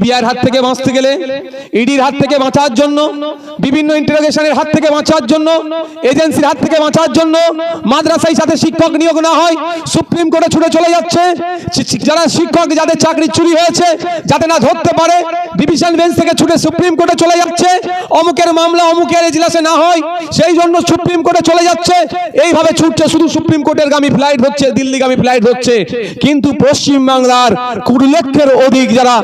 সিবিআইয়ের হাত থেকে বাঁচতে গেলে, ইডির হাত থেকে বাঁচার জন্য, বিভিন্ন ইন্টারোগেশনের হাত থেকে বাঁচার জন্য, এজেন্সির হাত থেকে বাঁচার জন্য, মাদ্রাসায় সাথে শিক্ষক নিয়োগ না হয় সুপ্রিম কোর্টে ছুটে চলে যাচ্ছে। যারা শিক্ষক যাদের চাকরি চুরি হয়েছে যাতে না ধরতে পারে ডিভিশন বেঞ্চ থেকে ছুটে সুপ্রিম কোর্টে চলে যাচ্ছে। অমুকের মামলা অমুকের এজলাসে না হয় সেই জন্য সুপ্রিম কোর্টে চলে যাচ্ছে। এইভাবে ছুটছে, শুধু সুপ্রিম কোর্টের গামী ফ্লাইট হচ্ছে, দিল্লিগামী ফ্লাইট হচ্ছে। কিন্তু পশ্চিম বাংলার 20 লক্ষের অধিক যারা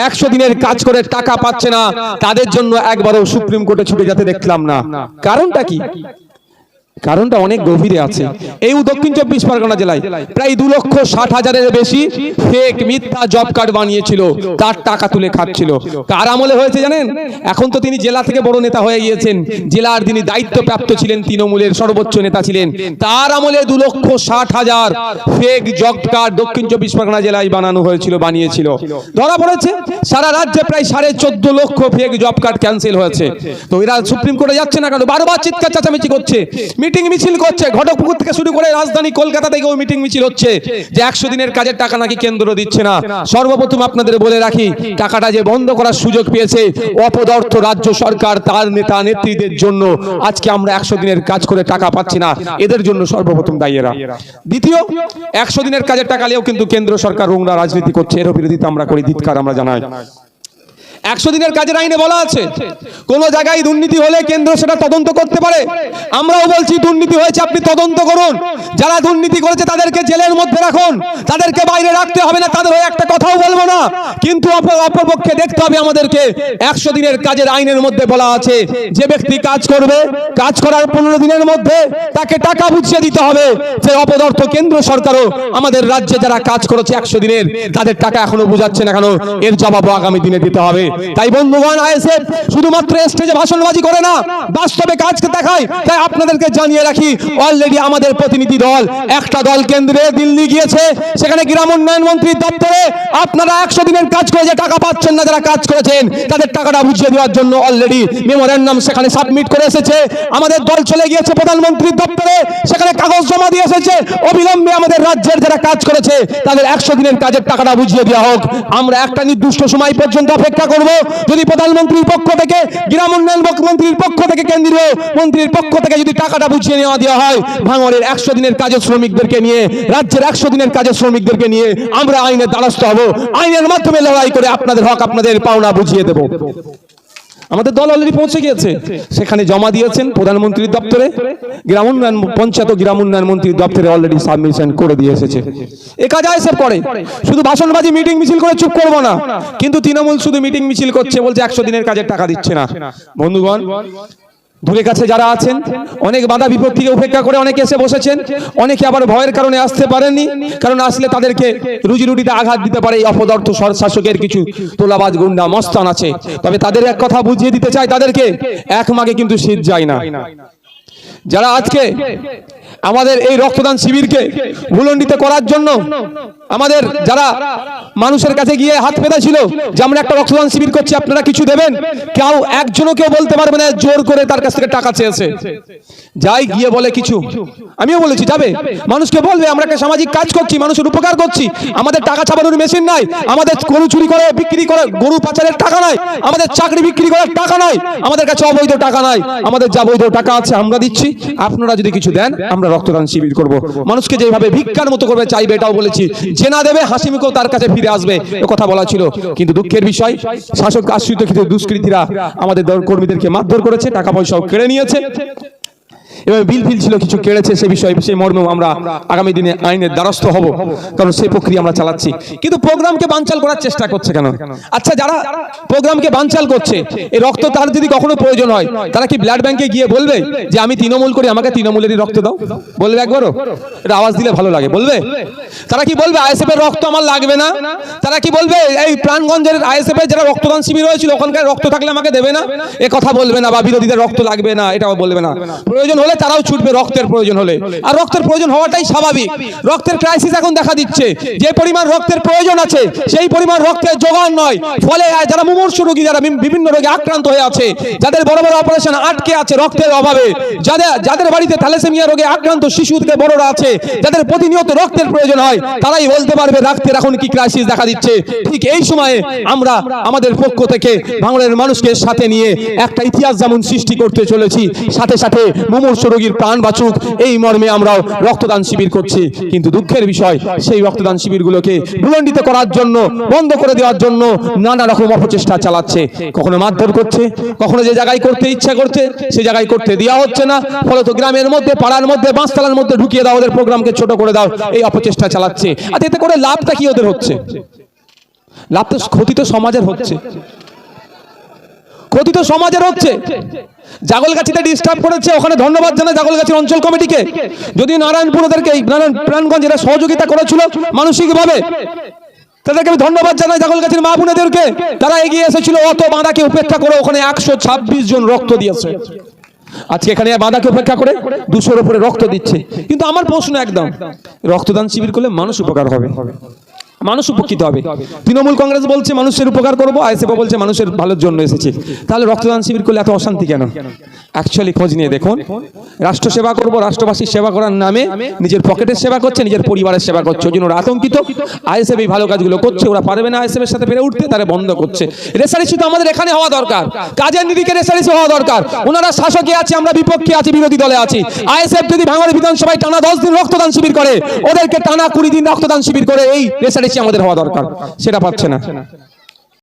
100 দিনের কাজ করে টাকা পাচ্ছে না, তাদের জন্য একবারও সুপ্রিম কোর্টে ছুটে যেতে দেখলাম না। কারণটা কি? কারণটা অনেক গভীরে আছে। এই দক্ষিণ 24 পরগনা জেলায় প্রায় 2,60,000-এর বেশি ফেক মিথ্যা জব কার্ড বানিয়েছিল, তার টাকা তুলে খাচ্ছিল। কার আমলে হয়েছে জানেন? এখন তো তিনি জেলা থেকে বড় নেতা হয়ে গিয়েছেন, জেলার তিনি দায়িত্বপ্রাপ্ত ছিলেন, তৃণমূলের সর্বোচ্চ নেতা ছিলেন। তার আমলে 2,60,000 ফেক জব কার্ড দক্ষিণ 24 পরগনা জেলায় বানানো হয়েছিল, বানিয়েছিল। ধরা পড়েছে। সারা রাজ্যে প্রায় 14.5 লক্ষ ফেক জব কার্ড ক্যান্সেল হয়েছে। তো এরা সুপ্রিম কোর্টে যাচ্ছে না কেন? বারবার চিৎকার চেঁচামেচি করছে, মিটিং মিছিল করছে। ঘটকপুকুর থেকে শুরু করে রাজধানী কলকাতা থেকেও মিটিং মিছিল হচ্ছে যে 100 দিনের কাজের টাকা নাকি কেন্দ্র দিচ্ছে না। সর্বপ্রথম আপনাদের বলে রাখি, টাকাটা যে বন্ধ করার সুযোগ পেয়েছে অপদার্থ রাজ্য সরকার, তার নেতা নেত্রীদের জন্য আজকে আমরা 100 দিনের কাজ করে টাকা পাচ্ছি না, এদের জন্য সর্বপ্রথম দায়ী এরা। দ্বিতীয়, 100 দিনের কাজের টাকা নিয়েও কিন্তু কেন্দ্র সরকার নোংরা রাজনীতি করছে, এর বিরোধিতা আমরা করি, ধিক্কার আমরা জানাই। 100 দিনের কাজের আইনে বলা আছে কোন জায়গায় দুর্নীতি হলে কেন্দ্র সেটা তদন্ত করতে পারে। আমরাও বলছি দুর্নীতি হয়েছে, আপনি তদন্ত করুন। যারা দুর্নীতি করেছে তাদেরকে জেলের মধ্যে রাখুন, তাদেরকে বাইরে রাখতে হবে না, তাদের হয়ে একটা কথাও বলবো না। কিন্তু অপরপক্ষে দেখতে হবে আমাদেরকে 100 দিনের কাজের আইনের মধ্যে বলা আছে যে ব্যক্তি কাজ করবে, কাজ করার 15 দিনের মধ্যে তাকে টাকা বুঝিয়ে দিতে হবে। যে অপদার্থ কেন্দ্র সরকারও আমাদের রাজ্যে যারা কাজ করেছে 100 দিনের, তাদের টাকা এখনো বুঝাচ্ছে না কেন, এর জবাবও আগামী দিনে দিতে হবে। তাই বন্ধুগণ, আইএসএফ শুধুমাত্র স্টেজে ভাষণবাজি করে না, বাস্তবে কাজকে দেখায়। তাই আপনাদেরকে জানিয়ে রাখি, অলরেডি আমাদের প্রতিনিধি দল, একটা দল কেন্দ্রে দিল্লি গিয়েছে, সেখানে গ্রাম উন্নয়ন মন্ত্রীর দপ্তরে আপনারা 100 দিনের কাজ করে যে টাকা পাচ্ছেন না, যারা কাজ করেছেন তাদের টাকাটা বুঝিয়ে দেওয়ার জন্য অলরেডি মেমোরেন্ডাম সেখানে সাবমিট করে এসেছে। আমাদের দল চলে গিয়েছে প্রধানমন্ত্রীর দপ্তরে, সেখানে কাগজ জমা দিয়ে এসেছে। অবিলম্বে আমাদের রাজ্যের যারা কাজ করেছে তাদের 100 দিনের কাজের টাকাটা বুঝিয়ে দেওয়া হোক। আমরা একটা নির্দিষ্ট সময় পর্যন্ত অপেক্ষা করব। যদি প্রধানমন্ত্রীর পক্ষ থেকে, গ্রাম উন্নয়ন মন্ত্রীর পক্ষ থেকে, কেন্দ্রীয় মন্ত্রীর পক্ষ থেকে যদি টাকাটা বুঝিয়ে নেওয়া দেওয়া হয়, ভাঙড়ের 100 দিনের কাজের শ্রমিকদেরকে নিয়ে, রাজ্যের 100 দিনের কাজের শ্রমিকদেরকে নিয়ে আমরা আইনের দ্বারস্থ হব। আইনের মাধ্যমে লড়াই করে আপনাদের হক, আপনাদের পাওনা বুঝিয়ে দেব। আমাদের দল অলরেডি পৌঁছে গিয়েছে, সেখানে জমা দিয়েছেন প্রধানমন্ত্রীর দপ্তরে, গ্রাম উন্নয়ন পঞ্চায়েত ও গ্রাম উন্নয়ন মন্ত্রীর দপ্তরে অলরেডি সাবমিশন করে দিয়ে এসেছে। এ কাজ আইএসএফ করে, শুধু ভাষণবাজি মিটিং মিছিল করে চুপ করবো না। কিন্তু তৃণমূল শুধু মিটিং মিছিল করছে, বলছে 100 দিনের কাজের টাকা দিচ্ছে না। বন্ধুগণ, দূরে কাছে যারা আছেন, অনেক বাধা বিপত্তিকে উপেক্ষা করে অনেকে এসে বসেছেন, অনেকে আবার ভয়ের কারণে আসতে পারেননি, কারণ আসলে তাদেরকে রুজি রুটিতে আঘাত দিতে পারে এই অপদার্থ শাসকের কিছু তোলাবাজ গুন্ডা মস্তান আছে। তবে তাদের এক কথা বুঝিয়ে দিতে চাই, তাদেরকে এক মাগে কিন্তু শীত যায় না। যারা আজকে আমাদের এই রক্তদান শিবিরকে ভুলণ্ডিত করার জন্য আমাদের যারা মানুষের কাছে গিয়ে হাত পেতে ছিল যে আমরা একটা রক্তদান শিবির করছি, আপনারা কিছু দেবেন, কেউ একজনও কেউ বলতে পারবে না জোর করে তার কাছ থেকে টাকা চেয়েছে। যাই গিয়ে বলে কিছু, আমিও বলেছি যাবে, মানুষকে বলবে আমরা একটা সামাজিক কাজ করছি, মানুষের উপকার করছি, আমাদের টাকা ছাপানোর মেশিন নাই, আমাদের গরু চুরি করে বিক্রি করে গরু পাচারের টাকা নাই, আমাদের চাকরি বিক্রি করার টাকা নাই, আমাদের কাছে অবৈধ টাকা নাই, আমাদের যা বৈধ টাকা আছে আমরা দিচ্ছি, আপনারা যদি কিছু দেন আমরা রক্তদান শিবির করব। মানুষকে যেভাবে ভিক্ষার মতো করবে চাইবে, এটাও বলেছি। যে না দেবে হাসি মুখেও তার কাছে ফিরে আসবে, এ কথা বলা ছিল। কিন্তু দুঃখের বিষয়, শাসক আশ্রিত দুষ্কৃতীরা আমাদের দল কর্মীদেরকে মারধর করেছে, টাকা পয়সাও কেড়ে নিয়েছে, এবং বিল ফিল ছিল কিছু কেড়েছে। সে বিষয়ে সেই মর্মেও আমরা আগামী দিনে আইনের দ্বারস্থ হব, কারণ সেই প্রক্রিয়া আমরা চালাচ্ছি। কিন্তু প্রোগ্রামকে বানচাল করার চেষ্টা করছে কেন? আচ্ছা, যারা প্রোগ্রামকে বানচাল করছে, এই রক্ত তার যদি কখনো প্রয়োজন হয়, তারা কি ব্লাড ব্যাংকে গিয়ে বলবে যে আমি তৃণমূল করি, আমাকে তৃণমূলেরই রক্ত দাও? বলবে একবারও? এটা আওয়াজ দিলে ভালো লাগে, বলবে? তারা কি বলবে আইএসএফ এর রক্ত আমার লাগবে না? তারা কি বলবে এই প্রাণগঞ্জের আইএসএফ এর যারা রক্তদান শিবির হয়েছিল ওখানকার রক্ত থাকলে আমাকে দেবে না? এ কথা বলবে না। বা বিরোধীদের রক্ত লাগবে না, এটাও বলবে না। প্রয়োজন হলে তারাও ছুটবে রক্তের প্রয়োজন হলে, আর রক্তের প্রয়োজন হওয়াটাই স্বাভাবিক। রক্তের ক্রাইসিস এখন দেখা দিচ্ছে, যে পরিমাণ রক্তের প্রয়োজন আছে সেই পরিমাণ রক্তের জোগান নয়, ফলে যারা মুমূর্ষু রোগী, যারা বিভিন্ন রোগে আক্রান্ত হয়ে আছে, যাদের বড় বড় অপারেশন আটকে আছে রক্তের অভাবে, যাদের বাড়িতে থ্যালাসেমিয়া রোগে আক্রান্ত শিশু থেকে বড়রা আছে, যাদের প্রতিনিয়ত রক্তের প্রয়োজন হয়, তারাই বলতে পারবে রক্তের এখন কি ক্রাইসিস দেখা দিচ্ছে। ঠিক এই সময়ে আমরা আমাদের পক্ষ থেকে বাংলার মানুষকে সাথে নিয়ে একটা ইতিহাস যেমন সৃষ্টি করতে চলেছি, সাথে সাথে মুমূর্ষু রোগীর প্রাণ বাঁচুক এই মর্মে আমরাও রক্তদান শিবির করছি। কিন্তু দুঃখের বিষয়, সেই রক্তদান শিবিরগুলোকে বিলম্বিত করার জন্য, বন্ধ করে দেওয়ার জন্য নানা রকম অপচেষ্টা চালাচ্ছে। কখনো মারধর করছে, কখনো যে জায়গায় করতে ইচ্ছা করছে সেই জায়গায় করতে দেওয়া হচ্ছে না, ফলত গ্রামের মধ্যে, পাড়ার মধ্যে, বাঁশতলার মধ্যে ঢুকিয়ে দাও, ওদের প্রোগ্রামকে ছোট করে দাও, এই অপচেষ্টা চালাচ্ছে। আর এতে করে লাভটা কি ওদের হচ্ছে? লাভ তো, ক্ষতি তো সমাজের হচ্ছে, ক্ষতি তো সমাজের হচ্ছে। জাগলগাছিতে ডিস্টার্ব করেছে, ওখানে ধন্যবাদ জানাই জাগলগাছির অঞ্চল কমিটিকে, যদিও নারায়ণপুর ওদেরকে, নারায়ণগঞ্জ এরা সহযোগিতা করেছিল মানসিকভাবে, তাদেরকে আমি ধন্যবাদ জানাই। জাগলগাছির মা বোনেদেরকে, তারা এগিয়ে এসেছিল, অত বাঁধাকে উপেক্ষা করে ওখানে 126 জন রক্ত দিয়েছে। আজকে এখানে বাঁধাকে উপেক্ষা করে 200-র উপরে রক্ত দিচ্ছে। কিন্তু আমার প্রশ্ন একদম, রক্তদান শিবির করলে মানুষ উপকার হবে, মানুষ উপকৃত হবে। তৃণমূল কংগ্রেস বলছে মানুষের উপকার করবো, আইএসএফ বলছে মানুষের ভালোর জন্য এসেছে, তাহলে রক্তদান শিবির করলে এত অশান্তি কেন? অ্যাকচুয়ালি খোঁজ নিয়ে দেখুন, রাষ্ট্র সেবা করবো, রাষ্ট্রবাসীর সেবা করার নামে নিজের পকেটের সেবা করছে, নিজের পরিবারের সেবা করছে, ওই জন্য ওরা আতঙ্কিত। আইএসএফ এই ভালো কাজগুলো করছে, ওরা পারবে না আইএসএফ এর সাথে পেরে উঠতে, তারা বন্ধ করছে। রেসারেসি তো আমাদের এখানে হওয়া দরকার, কাজের নিরিখে রেসারেসি হওয়া দরকার। ওনারা শাসকে আছে, আমরা বিপক্ষে আছি, বিরোধী দলে আছি। আইএসএফ যদি ভাঙড় বিধানসভায় টানা 10 দিন রক্তদান শিবির করে, ওদেরকে টানা 20 দিন রক্তদান শিবির করে, এই রেসারেসি আমাদের হওয়া দরকার, সেটা পাচ্ছে না।